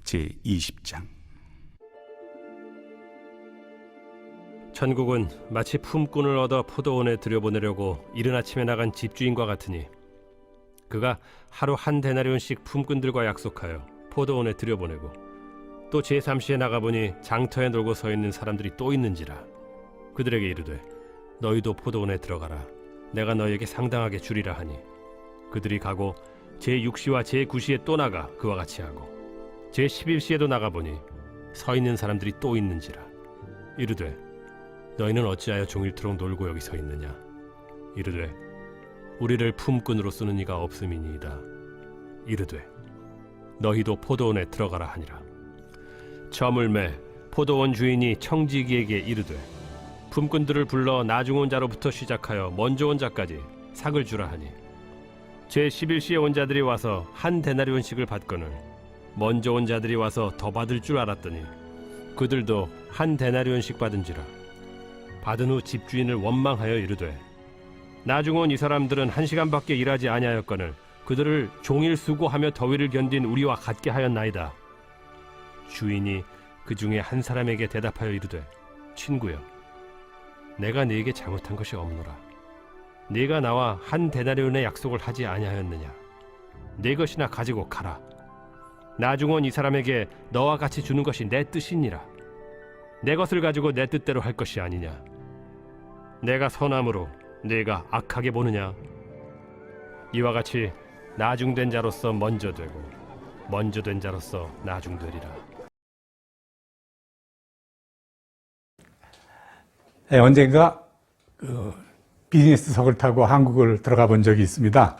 제20장. 천국은 마치 품꾼을 얻어 포도원에 들여보내려고 이른 아침에 나간 집주인과 같으니 그가 하루 한 데나리온씩 품꾼들과 약속하여 포도원에 들여보내고 또 제3시에 나가보니 장터에 놀고 서 있는 사람들이 또 있는지라 그들에게 이르되 너희도 포도원에 들어가라 내가 너희에게 상당하게 주리라 하니 그들이 가고 제6시와 제9시에 또 나가 그와 같이 하고 제11시에도 나가보니 서 있는 사람들이 또 있는지라 이르되 너희는 어찌하여 종일토록 놀고 여기 서 있느냐 이르되 우리를 품꾼으로 쓰는 이가 없음이니이다 이르되 너희도 포도원에 들어가라 하니라. 저물매 포도원 주인이 청지기에게 이르되 품꾼들을 불러 나중 온 자로부터 시작하여 먼저 온 자까지 삭을 주라 하니 제11시에 온 자들이 와서 한 데나리온씩을 받거늘 먼저 온 자들이 와서 더 받을 줄 알았더니 그들도 한 데나리온씩 받은지라. 받은 후 집주인을 원망하여 이르되 나중 온 이 사람들은 1시간밖에 일하지 아니하였거늘 그들을 종일 수고하며 더위를 견딘 우리와 같게 하였나이다. 주인이 그 중에 한 사람에게 대답하여 이르되 친구여 내가 네게 잘못한 것이 없노라. 네가 나와 한 데나리온의 약속을 하지 아니하였느냐. 네 것이나 가지고 가라. 나중 온 이 사람에게 너와 같이 주는 것이 내 뜻이니라. 내 것을 가지고 내 뜻대로 할 것이 아니냐. 내가 선함으로 네가 악하게 보느냐. 이와 같이 나중된 자로서 먼저 되고 먼저 된 자로서 나중되리라. 언젠가 비즈니스석을 타고 한국을 들어가 본 적이 있습니다.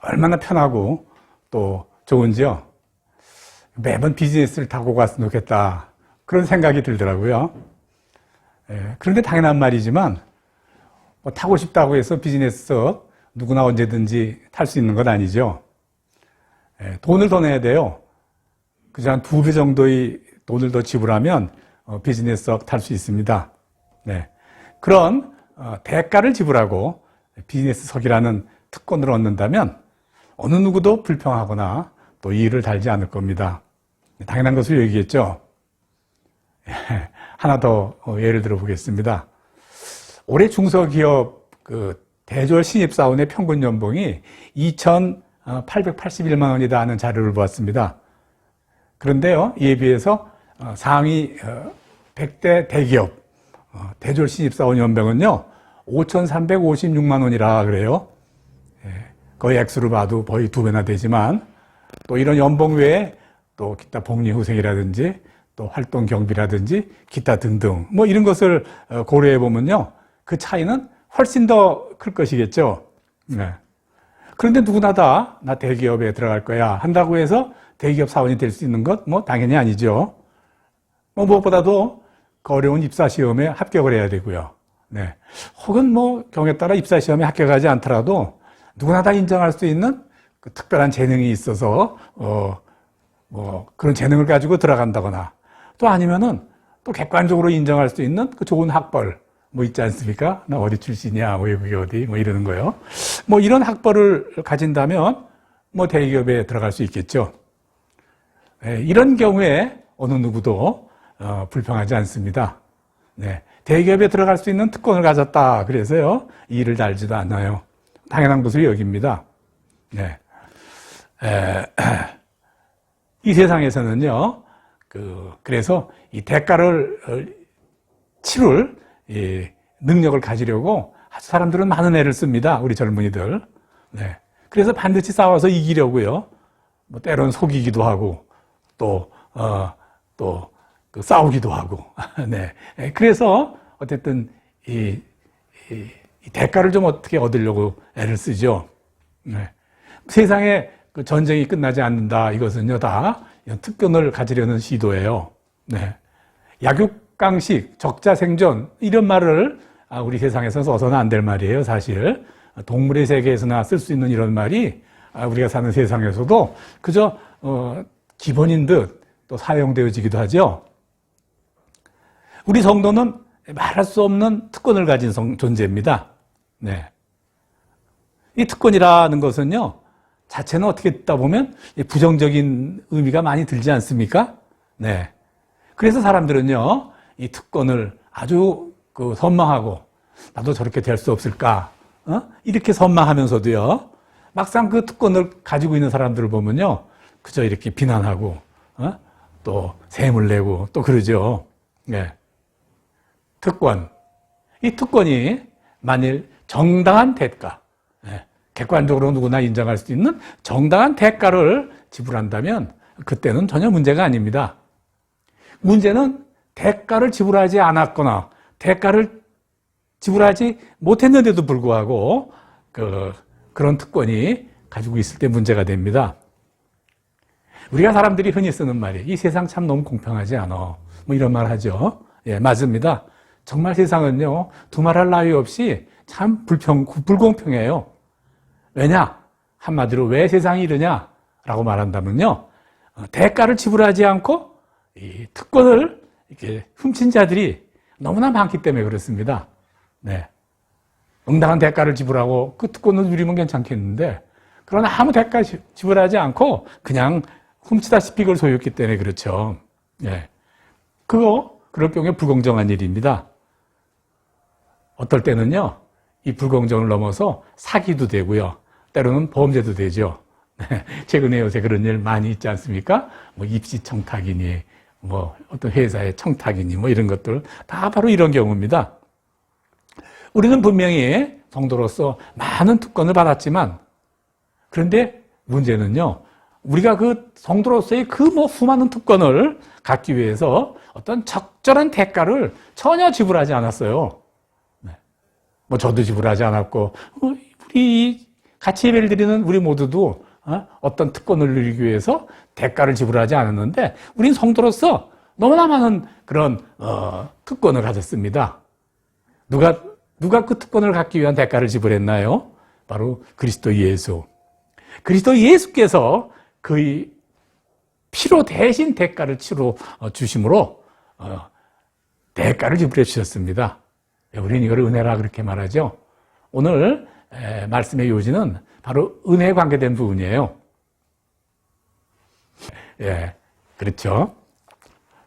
얼마나 편하고 또 좋은지요. 매번 비즈니스를 타고 갔으면 좋겠다 그런 생각이 들더라고요. 그런데 당연한 말이지만 뭐 타고 싶다고 해서 비즈니스석 누구나 언제든지 탈 수 있는 건 아니죠. 돈을 더 내야 돼요. 그저 한 2배 정도의 돈을 더 지불하면 비즈니스석 탈 수 있습니다. 네. 그런 대가를 지불하고 비즈니스석이라는 특권을 얻는다면 어느 누구도 불평하거나 또 이의를 달지 않을 겁니다. 당연한 것을 얘기했죠. 하나 더 예를 들어 보겠습니다. 올해 중소기업 대졸 신입사원의 평균 연봉이 2,881만 원이다 하는 자료를 보았습니다. 그런데요, 이에 비해서 상위 100대 대기업 대졸 신입사원 연봉은요 5,356만 원이라 그래요. 거의 액수로 봐도 거의 2배나 되지만 또 이런 연봉 외에 또 기타 복리후생이라든지 또 활동 경비라든지 기타 등등 뭐 이런 것을 고려해 보면요 그 차이는 훨씬 더 클 것이겠죠. 네. 그런데 누구나 다 나 대기업에 들어갈 거야 한다고 해서 대기업 사원이 될 수 있는 것 뭐 당연히 아니죠. 뭐 무엇보다도 그 어려운 입사시험에 합격을 해야 되고요. 네. 혹은 뭐 경우에 따라 입사시험에 합격하지 않더라도 누구나 다 인정할 수 있는 그 특별한 재능이 있어서 뭐 그런 재능을 가지고 들어간다거나 또 아니면은 또 객관적으로 인정할 수 있는 그 좋은 학벌 뭐 있지 않습니까? 나 어디 출신이야, 외국이 어디 뭐 이러는 거요. 뭐 이런 학벌을 가진다면 뭐 대기업에 들어갈 수 있겠죠. 이런 경우에 어느 누구도 불평하지 않습니다. 네. 대기업에 들어갈 수 있는 특권을 가졌다 그래서요 이의를 달지도 않아요. 당연한 것으로 여깁니다. 네. 이 세상에서는요 그래서 이 대가를 치를 이 능력을 가지려고 사람들은 많은 애를 씁니다. 우리 젊은이들. 네. 그래서 반드시 싸워서 이기려고요. 뭐 때로는 속이기도 하고 또 싸우기도 하고. 네. 그래서 어쨌든 이 대가를 좀 어떻게 얻으려고 애를 쓰죠. 네. 세상에 그 전쟁이 끝나지 않는다. 이것은요 다 특권을 가지려는 시도예요. 네. 약육강식, 적자생존 이런 말을 우리 세상에서 써서는 안 될 말이에요. 사실 동물의 세계에서나 쓸 수 있는 이런 말이 우리가 사는 세상에서도 그저 기본인 듯 또 사용되어지기도 하죠. 우리 성도는 말할 수 없는 특권을 가진 존재입니다. 네. 이 특권이라는 것은요 자체는 어떻게 듣다 보면 부정적인 의미가 많이 들지 않습니까? 네. 그래서 사람들은요, 이 특권을 아주 선망하고, 나도 저렇게 될 수 없을까? 이렇게 선망하면서도요, 막상 그 특권을 가지고 있는 사람들을 보면요, 그저 이렇게 비난하고, 또 셈을 내고, 또 그러죠. 네. 특권. 이 특권이 만일 정당한 대가, 객관적으로 누구나 인정할 수 있는 정당한 대가를 지불한다면 그때는 전혀 문제가 아닙니다. 문제는 대가를 지불하지 않았거나 대가를 지불하지 못했는데도 불구하고 그런 특권이 가지고 있을 때 문제가 됩니다. 우리가 사람들이 흔히 쓰는 말이 이 세상 참 너무 공평하지 않아. 뭐 이런 말 하죠. 예, 맞습니다. 정말 세상은요, 두말할 나위 없이 참 불공평해요. 왜냐? 한마디로 왜 세상이 이러냐라고 말한다면요, 대가를 지불하지 않고 이 특권을 이렇게 훔친 자들이 너무나 많기 때문에 그렇습니다. 네. 응당한 대가를 지불하고 그 특권을 누리면 괜찮겠는데, 그러나 아무 대가 지불하지 않고 그냥 훔치다시피 그걸 소유했기 때문에 그렇죠. 예. 그럴 경우에 불공정한 일입니다. 어떨 때는요, 이 불공정을 넘어서 사기도 되고요. 때로는 범죄도 되죠. 최근에 요새 그런 일 많이 있지 않습니까? 뭐 입시 청탁이니, 뭐 어떤 회사의 청탁이니, 뭐 이런 것들 다 바로 이런 경우입니다. 우리는 분명히 성도로서 많은 특권을 받았지만, 그런데 문제는요, 우리가 그 성도로서의 수많은 특권을 갖기 위해서 어떤 적절한 대가를 전혀 지불하지 않았어요. 뭐 저도 지불하지 않았고, 우리 같이 예배를 드리는 우리 모두도 어떤 특권을 누리기 위해서 대가를 지불하지 않았는데, 우린 성도로서 너무나 많은 그런 특권을 가졌습니다. 누가 그 특권을 갖기 위한 대가를 지불했나요? 바로 그리스도 예수. 그리스도 예수께서 그의 피로 대신 대가를 치러 주심으로 대가를 지불해 주셨습니다. 우리는 이걸 은혜라 그렇게 말하죠. 오늘 말씀의 요지는 바로 은혜에 관계된 부분이에요. 예, 그렇죠.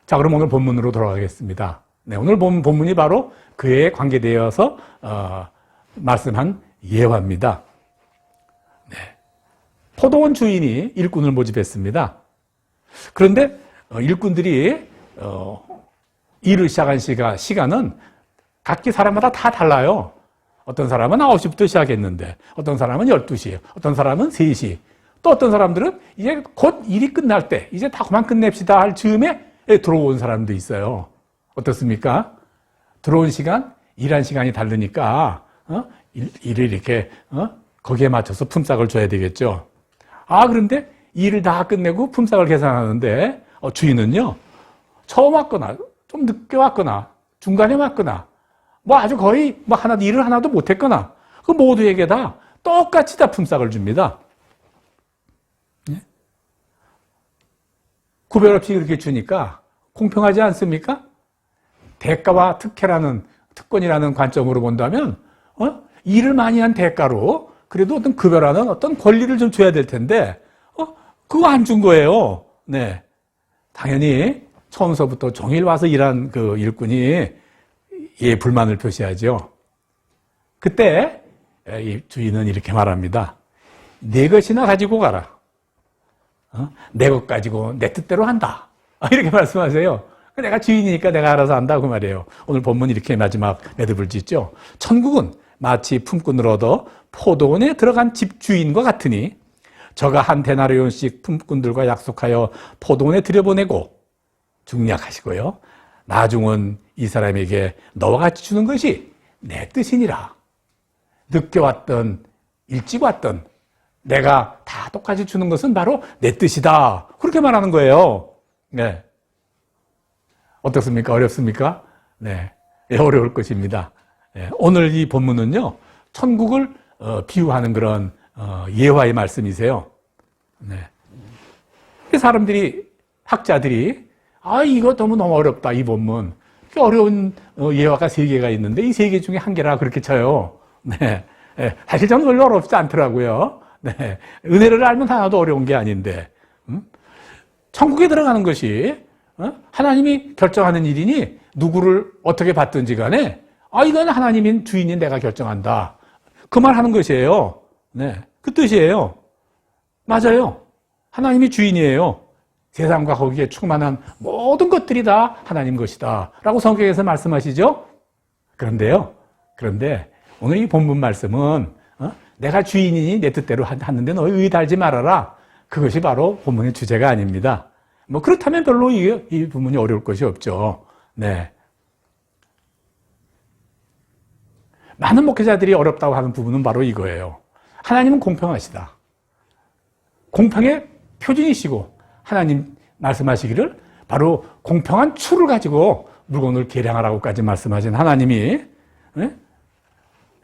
자, 그럼 오늘 본문으로 돌아가겠습니다. 네, 오늘 본문이 바로 그에 관계되어서 말씀한 예화입니다. 네. 포도원 주인이 일꾼을 모집했습니다. 그런데 일꾼들이 일을 시작한 시간은 각기 사람마다 다 달라요. 어떤 사람은 9시부터 시작했는데, 어떤 사람은 12시, 어떤 사람은 3시, 또 어떤 사람들은 이제 곧 일이 끝날 때, 이제 다 그만 끝냅시다 할 즈음에 들어온 사람도 있어요. 어떻습니까? 들어온 시간, 일한 시간이 다르니까, 일을 이렇게, 거기에 맞춰서 품삯을 줘야 되겠죠. 그런데 일을 다 끝내고 품삯을 계산하는데, 주인은요, 처음 왔거나, 좀 늦게 왔거나, 중간에 왔거나, 뭐 아주 거의 일을 하나도 못했거나, 그 모두에게 다 똑같이 다 품삯을 줍니다. 예? 구별 없이 그렇게 주니까 공평하지 않습니까? 대가와 특권이라는 관점으로 본다면, 일을 많이 한 대가로 그래도 어떤 급여라는 어떤 권리를 좀 줘야 될 텐데, 그거 안 준 거예요. 네. 당연히 처음서부터 종일 와서 일한 그 일꾼이 불만을 표시하죠. 그때 이 주인은 이렇게 말합니다. 내 것이나 가지고 가라. 내 것 가지고 내 뜻대로 한다. 이렇게 말씀하세요. 내가 주인이니까 내가 알아서 한다 그 말이에요. 오늘 본문 이렇게 마지막 매듭을 짓죠. 천국은 마치 품꾼을 얻어 포도원에 들어간 집주인과 같으니 저가 한 데나리온씩 품꾼들과 약속하여 포도원에 들여보내고 중략하시고요. 나중은 이 사람에게 너와 같이 주는 것이 내 뜻이니라. 늦게 왔든 일찍 왔든 내가 다 똑같이 주는 것은 바로 내 뜻이다. 그렇게 말하는 거예요. 네. 어떻습니까? 어렵습니까? 네. 어려울 것입니다. 네. 오늘 이 본문은요, 천국을 비유하는 그런 예화의 말씀이세요. 네. 사람들이, 학자들이 이거 너무 어렵다, 이 본문. 어려운 예화가 3개가 있는데 이 3개 중에 1개라 그렇게 쳐요. 네. 사실 저는 별로 어렵지 않더라고요. 네. 은혜를 알면 하나도 어려운 게 아닌데, 천국에 들어가는 것이 하나님이 결정하는 일이니 누구를 어떻게 받든지 간에 이건 하나님인 주인인 내가 결정한다. 그 말 하는 것이에요. 네. 그 뜻이에요. 맞아요. 하나님이 주인이에요. 세상과 거기에 충만한 모든 것들이 다 하나님 것이다. 라고 성경에서 말씀하시죠? 그런데 오늘 이 본문 말씀은 내가 주인이니 내 뜻대로 하는데 너희 의 달지 말아라. 그것이 바로 본문의 주제가 아닙니다. 뭐 그렇다면 별로 이 부분이 어려울 것이 없죠. 네. 많은 목회자들이 어렵다고 하는 부분은 바로 이거예요. 하나님은 공평하시다. 공평의 표준이시고 하나님 말씀하시기를 바로 공평한 추를 가지고 물건을 계량하라고까지 말씀하신 하나님이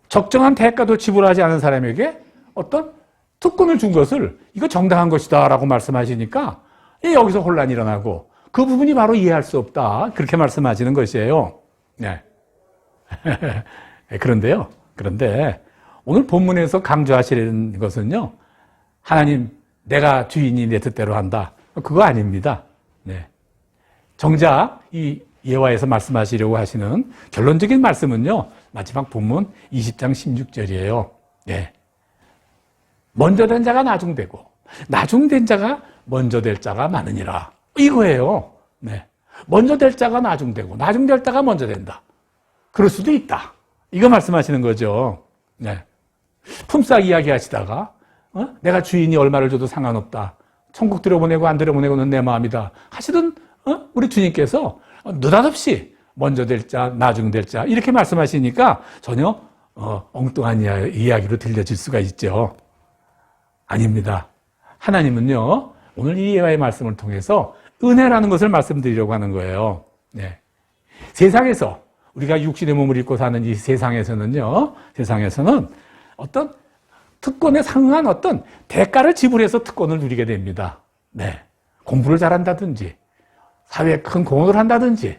적정한 대가도 지불하지 않은 사람에게 어떤 특권을 준 것을 이거 정당한 것이다 라고 말씀하시니까 여기서 혼란이 일어나고 그 부분이 바로 이해할 수 없다 그렇게 말씀하시는 것이에요. 네. 그런데 오늘 본문에서 강조하시는 것은요, 하나님 내가 주인이 내 뜻대로 한다 그거 아닙니다. 네. 정작 이 예화에서 말씀하시려고 하시는 결론적인 말씀은요, 마지막 본문 20장 16절이에요. 네. 먼저 된 자가 나중되고 나중된 자가 먼저 될 자가 많으니라. 이거예요. 네. 먼저 될 자가 나중되고 나중될 자가 먼저 된다. 그럴 수도 있다. 이거 말씀하시는 거죠. 네. 품삯 이야기 하시다가 내가 주인이 얼마를 줘도 상관없다. 천국 들여보내고 안 들여보내고는 내 마음이다. 하시던 우리 주님께서 느닷없이 먼저 될 자, 나중 될 자 이렇게 말씀하시니까 전혀 엉뚱한 이야기로 들려질 수가 있죠. 아닙니다. 하나님은요, 오늘 이 예화의 말씀을 통해서 은혜라는 것을 말씀드리려고 하는 거예요. 네. 세상에서 우리가 육신의 몸을 입고 사는 이 세상에서는 어떤 특권에 상응한 어떤 대가를 지불해서 특권을 누리게 됩니다. 네. 공부를 잘한다든지, 사회에 큰 공헌을 한다든지,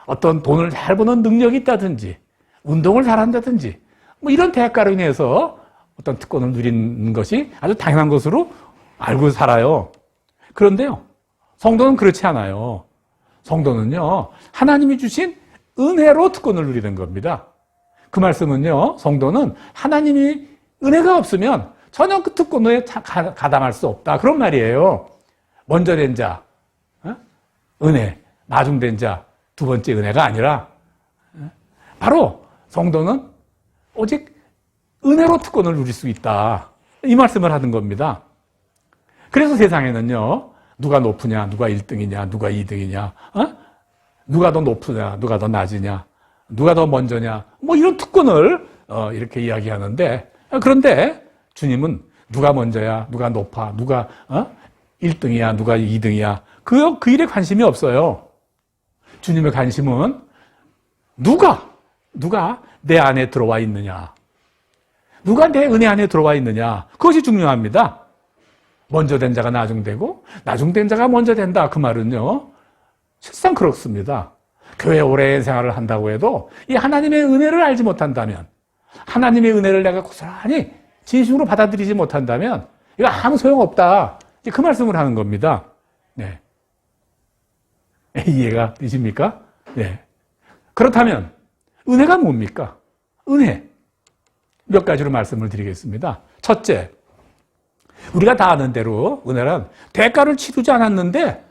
어떤 돈을 잘 버는 능력이 있다든지, 운동을 잘한다든지, 뭐 이런 대가로 인해서 어떤 특권을 누리는 것이 아주 당연한 것으로 알고 살아요. 그런데요, 성도는 그렇지 않아요. 성도는요, 하나님이 주신 은혜로 특권을 누리는 겁니다. 그 말씀은요, 성도는 하나님이 은혜가 없으면 전혀 그 특권에 가담할 수 없다. 그런 말이에요. 먼저 된 자, 은혜, 나중된 자, 두 번째 은혜가 아니라 바로 성도는 오직 은혜로 특권을 누릴 수 있다. 이 말씀을 하는 겁니다. 그래서 세상에는요, 누가 높으냐, 누가 1등이냐, 누가 2등이냐, 누가 더 높으냐, 누가 더 낮으냐, 누가 더 먼저냐, 뭐 이런 특권을 이렇게 이야기하는데, 그런데 주님은 누가 먼저야, 누가 높아, 누가 1등이야, 누가 2등이야, 그 일에 관심이 없어요. 주님의 관심은 누가 내 안에 들어와 있느냐, 누가 내 은혜 안에 들어와 있느냐, 그것이 중요합니다. 먼저 된 자가 나중되고 나중된 자가 먼저 된다. 그 말은요, 실상 그렇습니다. 교회 오랜 생활을 한다고 해도 이 하나님의 은혜를 알지 못한다면, 하나님의 은혜를 내가 고스란히 진심으로 받아들이지 못한다면 이거 아무 소용없다. 그 말씀을 하는 겁니다. 네. 이해가 되십니까? 네. 그렇다면 은혜가 뭡니까? 은혜. 몇 가지로 말씀을 드리겠습니다. 첫째, 우리가 다 아는 대로 은혜란 대가를 치르지 않았는데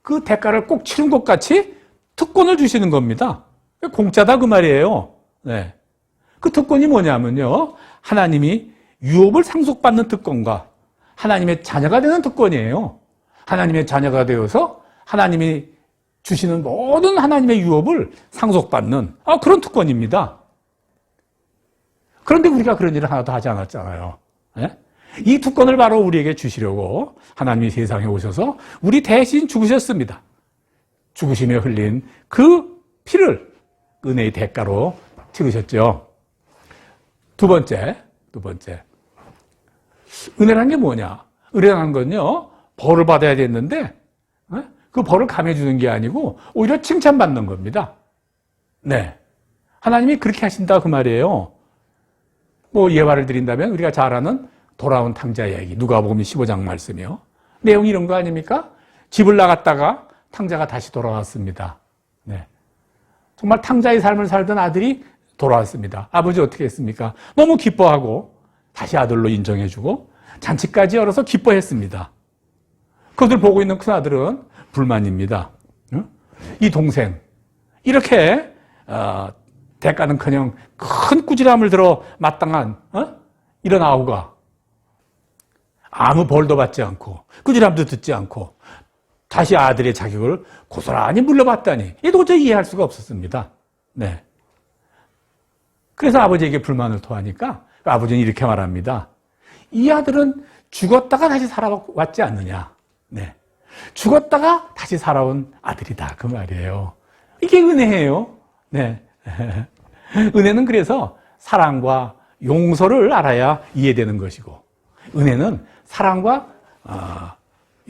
그 대가를 꼭 치른 것 같이 특권을 주시는 겁니다. 공짜다 그 말이에요. 네. 그 특권이 뭐냐면요, 하나님이 유업을 상속받는 특권과 하나님의 자녀가 되는 특권이에요. 하나님의 자녀가 되어서 하나님이 주시는 모든 하나님의 유업을 상속받는 그런 특권입니다. 그런데 우리가 그런 일을 하나도 하지 않았잖아요. 네? 이 특권을 바로 우리에게 주시려고 하나님이 세상에 오셔서 우리 대신 죽으셨습니다. 죽으심에 흘린 그 피를 은혜의 대가로 치르셨죠. 두 번째. 은혜란 게 뭐냐? 은혜라는 건요, 벌을 받아야 됐는데, 그 벌을 감해주는 게 아니고, 오히려 칭찬받는 겁니다. 네. 하나님이 그렇게 하신다, 그 말이에요. 뭐 예화를 드린다면 우리가 잘 아는 돌아온 탕자 이야기, 누가복음 15장 말씀이요. 내용이 이런 거 아닙니까? 집을 나갔다가 탕자가 다시 돌아왔습니다. 네. 정말 탕자의 삶을 살던 아들이 돌아왔습니다. 아버지 어떻게 했습니까? 너무 기뻐하고 다시 아들로 인정해주고 잔치까지 열어서 기뻐했습니다. 그것을 보고 있는 큰아들은 불만입니다. 이 동생 이렇게 대가는커녕 큰 꾸지람을 들어 마땅한 이런 아우가 아무 벌도 받지 않고 꾸지람도 듣지 않고 다시 아들의 자격을 고스란히 물려받다니 이 도저히 이해할 수가 없었습니다. 네. 그래서 아버지에게 불만을 토하니까 아버지는 이렇게 말합니다. 이 아들은 죽었다가 다시 살아왔지 않느냐. 네. 죽었다가 다시 살아온 아들이다. 그 말이에요. 이게 은혜예요. 네. 은혜는 그래서 사랑과 용서를 알아야 이해되는 것이고, 은혜는 사랑과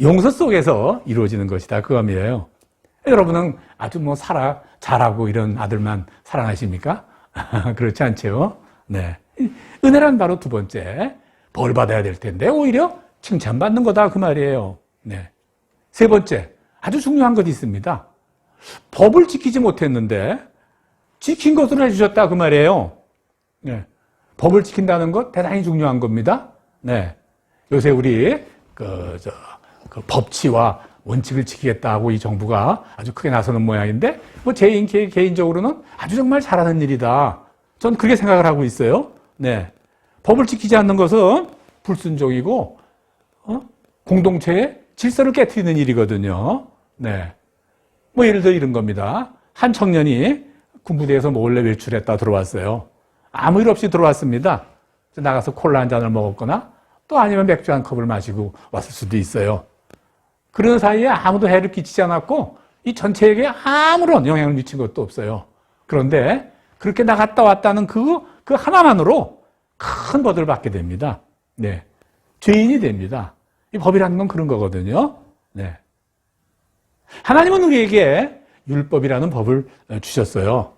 용서 속에서 이루어지는 것이다. 그 의미예요. 여러분은 아주 뭐 잘하고 이런 아들만 사랑하십니까? 그렇지 않죠? 네. 은혜란 바로 두 번째, 벌 받아야 될 텐데 오히려 칭찬받는 거다. 그 말이에요. 네. 세 번째, 아주 중요한 것이 있습니다. 법을 지키지 못했는데 지킨 것으로 해주셨다. 그 말이에요. 네. 법을 지킨다는 것 대단히 중요한 겁니다. 네. 요새 우리 그 법치와 원칙을 지키겠다고 이 정부가 아주 크게 나서는 모양인데, 뭐 개인적으로는 아주 정말 잘하는 일이다. 전 그렇게 생각을 하고 있어요. 네. 법을 지키지 않는 것은 불순종이고, 공동체의 질서를 깨트리는 일이거든요. 네. 뭐 예를 들어 이런 겁니다. 한 청년이 군부대에서 몰래 외출했다 들어왔어요. 아무 일 없이 들어왔습니다. 나가서 콜라 한 잔을 먹었거나 또 아니면 맥주 한 컵을 마시고 왔을 수도 있어요. 그런 사이에 아무도 해를 끼치지 않았고 이 전체에게 아무런 영향을 미친 것도 없어요. 그런데 그렇게 나갔다 왔다는 그 하나만으로 큰 벌을 받게 됩니다. 네. 죄인이 됩니다. 이 법이라는 건 그런 거거든요. 네. 하나님은 우리에게 율법이라는 법을 주셨어요.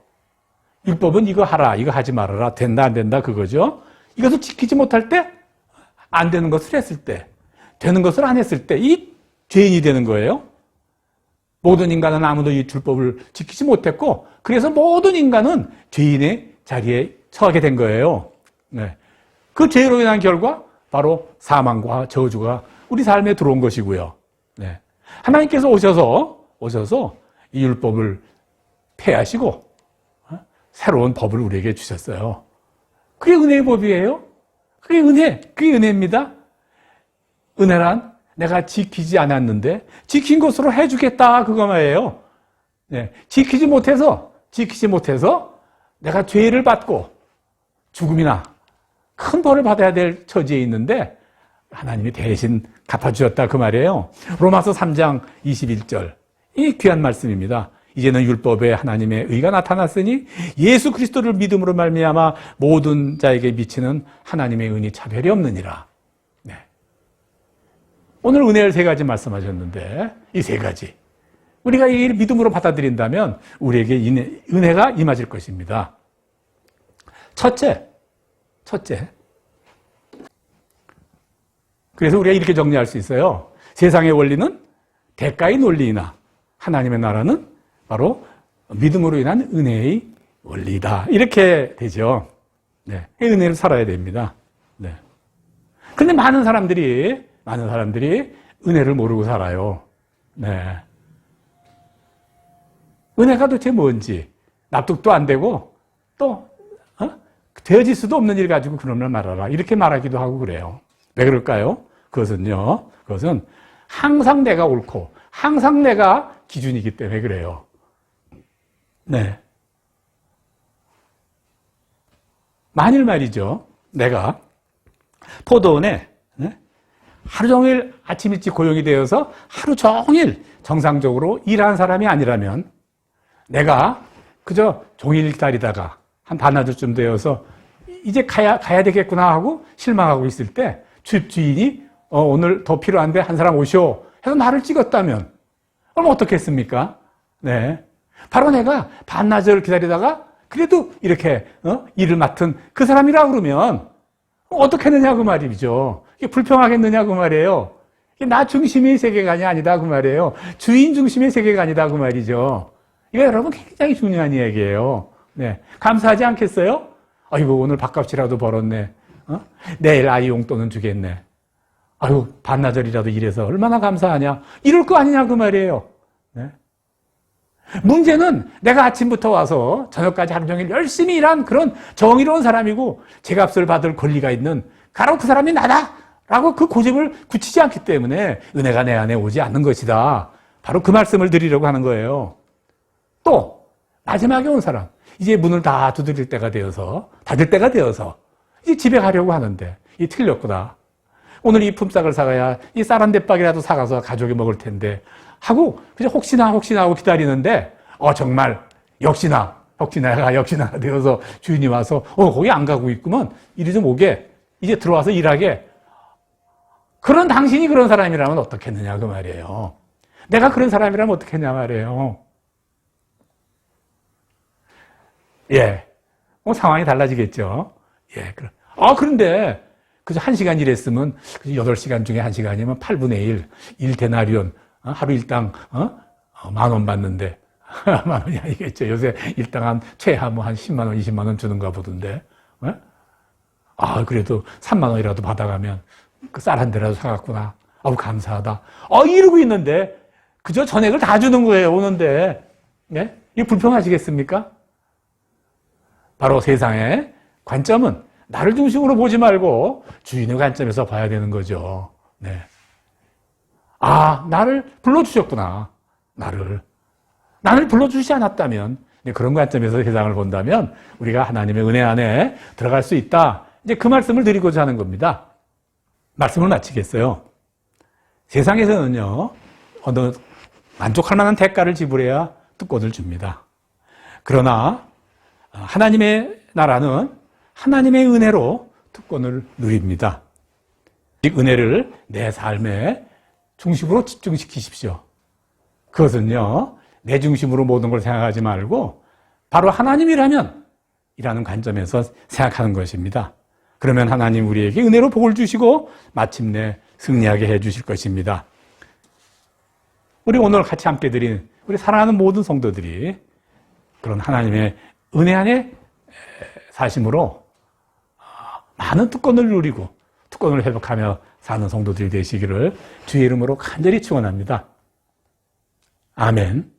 율법은 이거 하라, 이거 하지 말아라, 된다, 안 된다, 그거죠. 이것을 지키지 못할 때, 안 되는 것을 했을 때, 되는 것을 안 했을 때, 이 죄인이 되는 거예요. 모든 인간은 아무도 이 율법을 지키지 못했고, 그래서 모든 인간은 죄인의 자리에 처하게 된 거예요. 네. 그 죄로 인한 결과, 바로 사망과 저주가 우리 삶에 들어온 것이고요. 네. 하나님께서 오셔서 이 율법을 폐하시고 새로운 법을 우리에게 주셨어요. 그게 은혜의 법이에요. 그게 은혜입니다. 은혜란 내가 지키지 않았는데 지킨 것으로 해주겠다 그거 말이에요. 네. 지키지 못해서 내가 죄를 받고 죽음이나 큰 벌을 받아야 될 처지에 있는데 하나님이 대신 갚아주셨다 그 말이에요. 로마서 3장 21절 이 귀한 말씀입니다. 이제는 율법에 하나님의 의가 나타났으니 예수 그리스도를 믿음으로 말미암아 모든 자에게 미치는 하나님의 은이 차별이 없느니라. 네. 오늘 은혜를 세 가지 말씀하셨는데 이 세 가지 우리가 이 믿음으로 받아들인다면 우리에게 은혜가 임하실 것입니다. 첫째. 그래서 우리가 이렇게 정리할 수 있어요. 세상의 원리는 대가의 논리이나 하나님의 나라는 바로 믿음으로 인한 은혜의 원리다. 이렇게 되죠. 네. 은혜를 살아야 됩니다. 네. 근데 많은 사람들이 은혜를 모르고 살아요. 네. 은혜가 도대체 뭔지 납득도 안 되고 또 되어질 수도 없는 일 가지고 그런 걸 말하라. 이렇게 말하기도 하고 그래요. 왜 그럴까요? 그것은 항상 내가 옳고 항상 내가 기준이기 때문에 그래요. 네. 만일 말이죠. 내가 포도원에 하루 종일 아침 일찍 고용이 되어서 하루 종일 정상적으로 일하는 사람이 아니라면 내가 그저 종일 기다리다가 한 반나절쯤 되어서 이제 가야 되겠구나 하고 실망하고 있을 때 주인이 오늘 더 필요한데 한 사람 오시오 해서 나를 찍었다면 그럼 어떻겠습니까? 네. 바로 내가 반나절 기다리다가 그래도 이렇게 일을 맡은 그 사람이라 그러면 어떻게 했느냐 그 말이죠. 이게 불평하겠느냐 그 말이에요. 이게 나 중심의 세계관이 아니다 그 말이에요. 주인 중심의 세계관이다 그 말이죠. 이거 여러분 굉장히 중요한 이야기예요. 네. 감사하지 않겠어요? 아이고 오늘 밥값이라도 벌었네. 내일 아이 용돈은 주겠네. 아유 반나절이라도 일해서 얼마나 감사하냐. 이럴 거 아니냐 그 말이에요. 네. 문제는 내가 아침부터 와서 저녁까지 하루 종일 열심히 일한 그런 정의로운 사람이고 제값을 받을 권리가 있는 바로 그 사람이 나다 라고 그 고집을 굳히지 않기 때문에 은혜가 내 안에 오지 않는 것이다. 바로 그 말씀을 드리려고 하는 거예요. 또 마지막에 온 사람, 이제 문을 다 두드릴 때가 되어서 닫을 때가 되어서 이제 집에 가려고 하는데 이 틀렸구나. 오늘 이 품삯을 사가야 이 쌀 한 대박이라도 사가서 가족이 먹을 텐데 하고 그냥 혹시나 하고 기다리는데 정말 역시나 되어서 주인이 와서 거기 안 가고 있구먼. 이리 좀 오게. 이제 들어와서 일하게. 그런 당신이 그런 사람이라면 어떻겠느냐 그 말이에요. 내가 그런 사람이라면 어떻겠냐 말이에요. 예. 상황이 달라지겠죠. 예. 그런데 그저 1시간 일했으면 8시간 중에 1시간이면 8분의 1 데나리온. 하루 일당 10,000원 받는데 10,000원이 아니겠죠. 요새 일당 한 최하 한 10만 원, 20만 원 주는가 보던데. 그래도 3만 원이라도 받아가면 그 쌀 한 대라도 사갔구나. 감사하다. 이러고 있는데 그저 전액을 다 주는 거예요. 오는데. 예? 이게 불평하시겠습니까? 바로 세상의 관점은 나를 중심으로 보지 말고 주인의 관점에서 봐야 되는 거죠. 네. 나를 불러주셨구나. 나를 불러주시지 않았다면, 그런 관점에서 세상을 본다면, 우리가 하나님의 은혜 안에 들어갈 수 있다. 이제 그 말씀을 드리고자 하는 겁니다. 말씀을 마치겠어요. 세상에서는요, 만족할 만한 대가를 지불해야 특권을 줍니다. 그러나, 하나님의 나라는 하나님의 은혜로 특권을 누립니다. 이 은혜를 내 삶에 중심으로 집중시키십시오. 그것은요, 내 중심으로 모든 걸 생각하지 말고 바로 하나님이라면 이라는 관점에서 생각하는 것입니다. 그러면 하나님 우리에게 은혜로 복을 주시고 마침내 승리하게 해 주실 것입니다. 우리 오늘 같이 함께 드린 우리 사랑하는 모든 성도들이 그런 하나님의 은혜 안에 사심으로 많은 특권을 누리고 특권을 회복하며 사는 성도들이 되시기를 주의 이름으로 간절히 축원합니다. 아멘.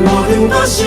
모든 것이